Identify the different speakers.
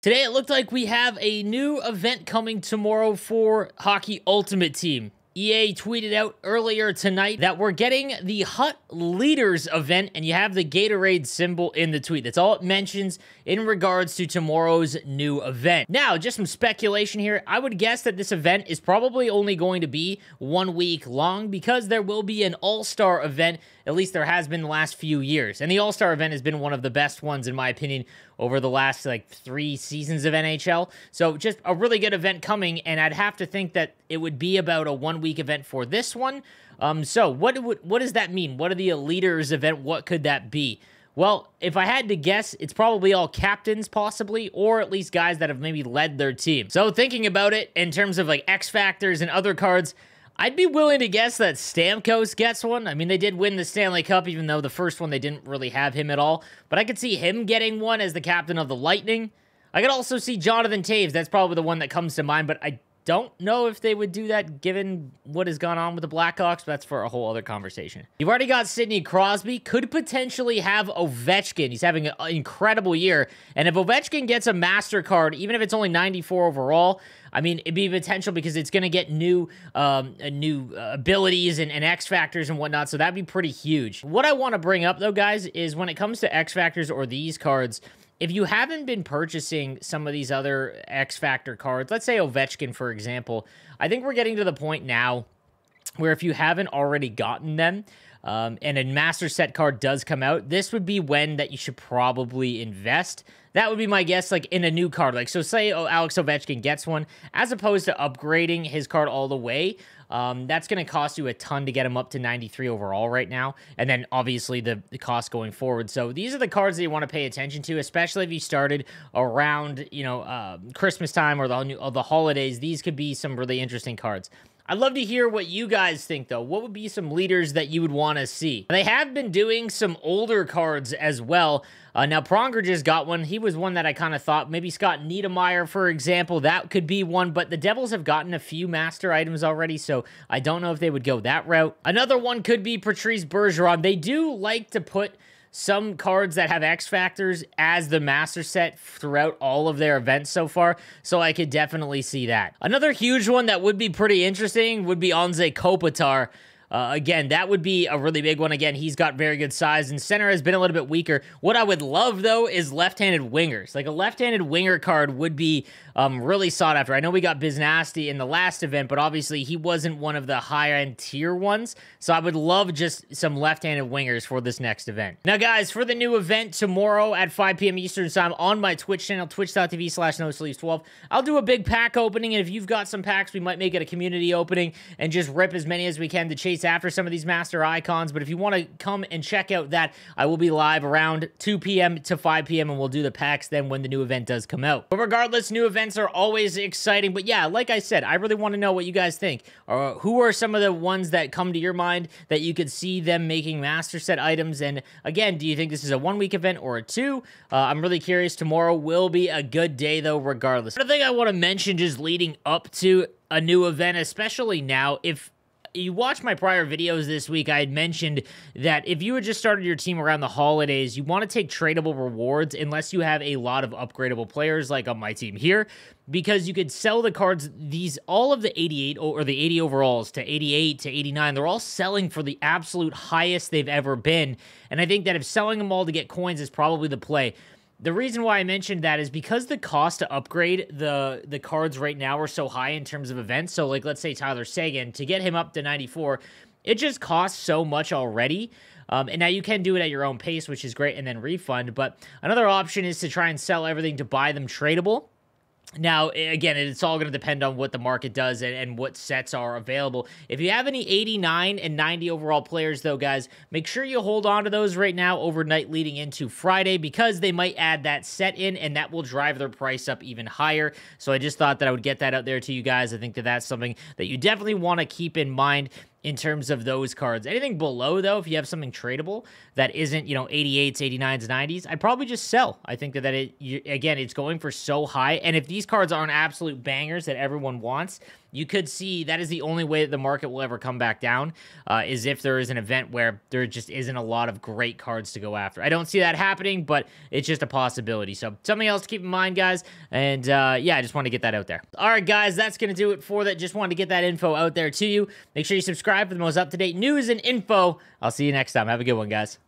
Speaker 1: Today, it looked like we have a new event coming tomorrow for Hockey Ultimate Team. EA tweeted out earlier tonight that we're getting the Hut Leaders event, and you have the Gatorade symbol in the tweet. That's all it mentions in regards to tomorrow's new event. Now, just some speculation here. I would guess that this event is probably only going to be 1 week long because there will be an All-Star event. At least there has been the last few years. And the All-Star event has been one of the best ones, in my opinion, over the last, 3 seasons of NHL. So just a really good event coming, and I'd have to think that it would be about a 1 week event for this one. So what does that mean? What are the Leaders event? What could that be? Well, if I had to guess, it's probably all captains, possibly, or at least guys that have maybe led their team. So thinking about it in terms of X Factors and other cards, I'd be willing to guess that Stamkos gets one. I mean, they did win the Stanley Cup, even though the first one they didn't really have him at all. But I could see him getting one as the captain of the Lightning. I could also see Jonathan Toews. That's probably the one that comes to mind, but I don't know if they would do that given what has gone on with the Blackhawks, but that's for a whole other conversation. You've already got Sidney Crosby, could potentially have Ovechkin. He's having an incredible year, and if Ovechkin gets a MasterCard, even if it's only 94 overall, I mean, it'd be potential because it's going to get new abilities and X Factors and whatnot, so that'd be pretty huge. What I want to bring up, though, guys, is when it comes to X Factors or these cards, if you haven't been purchasing some of these other X Factor cards, let's say Ovechkin, for example, I think we're getting to the point now where if you haven't already gotten them, and a Master Set card does come out, this would be when that you should probably invest. That would be my guess, in a new card. So say Alex Ovechkin gets one, as opposed to upgrading his card all the way, that's going to cost you a ton to get him up to 93 overall right now, and then obviously the cost going forward. So these are the cards that you want to pay attention to, especially if you started around, Christmas time or the holidays. These could be some really interesting cards. I'd love to hear what you guys think, though. What would be some leaders that you would want to see? They have been doing some older cards as well. Now, Pronger just got one. He was one that I kind of thought maybe Scott Niedermayer, for example, that could be one, but the Devils have gotten a few master items already, so I don't know if they would go that route. Another one could be Patrice Bergeron. They do like to put some cards that have X Factors as the master set throughout all of their events so far, so I could definitely see that. Another huge one that would be pretty interesting would be Anze Kopitar. Again, that would be a really big one. Again, he's got very good size, and center has been a little bit weaker. What I would love, though, is left-handed wingers. A left-handed winger card would be really sought after. I know we got Biznasty in the last event, but obviously he wasn't one of the higher-end tier ones, so I would love just some left-handed wingers for this next event. Now, guys, for the new event tomorrow at 5 p.m. Eastern Time on my Twitch channel, twitch.tv/NoSleeves12, I'll do a big pack opening, and if you've got some packs, we might make it a community opening and just rip as many as we can to chase after some of these master icons. But if you want to come and check out that, I will be live around 2 p.m. to 5 p.m. and we'll do the packs then when the new event does come out. But regardless, new events are always exciting. But yeah, like I said, I really want to know what you guys think. Who are some of the ones that come to your mind that you could see them making master set items? And again, do you think this is a 1 week event or a 2? I'm really curious. Tomorrow will be a good day though, regardless. Another thing I want to mention just leading up to a new event, especially now, if you watched my prior videos this week, I had mentioned that if you had just started your team around the holidays, you want to take tradable rewards unless you have a lot of upgradable players like on my team here, because you could sell the cards, all of the 88 or the 80 overalls to 88 to 89, they're all selling for the absolute highest they've ever been. And I think that if selling them all to get coins is probably the play. The reason why I mentioned that is because the cost to upgrade the cards right now are so high in terms of events. So, let's say Tyler Seguin, to get him up to 94, it just costs so much already. And now you can do it at your own pace, which is great, and then refund. But another option is to try and sell everything to buy them tradable. Now, again, it's all going to depend on what the market does and what sets are available. If you have any 89 and 90 overall players, though, guys, make sure you hold on to those right now overnight leading into Friday, because they might add that set in, and that will drive their price up even higher. So I just thought that I would get that out there to you guys. I think that that's something that you definitely want to keep in mind in terms of those cards. Anything below, though, if you have something tradable that isn't, 88s, 89s, 90s, I'd probably just sell. I think that again, it's going for so high, and if these cards aren't absolute bangers that everyone wants, you could see that is the only way that the market will ever come back down, is if there is an event where there just isn't a lot of great cards to go after. I don't see that happening, but it's just a possibility. So something else to keep in mind, guys. And yeah, I just want to get that out there. All right, guys, that's going to do it for that. Just wanted to get that info out there to you. Make sure you subscribe for the most up-to-date news and info. I'll see you next time. Have a good one, guys.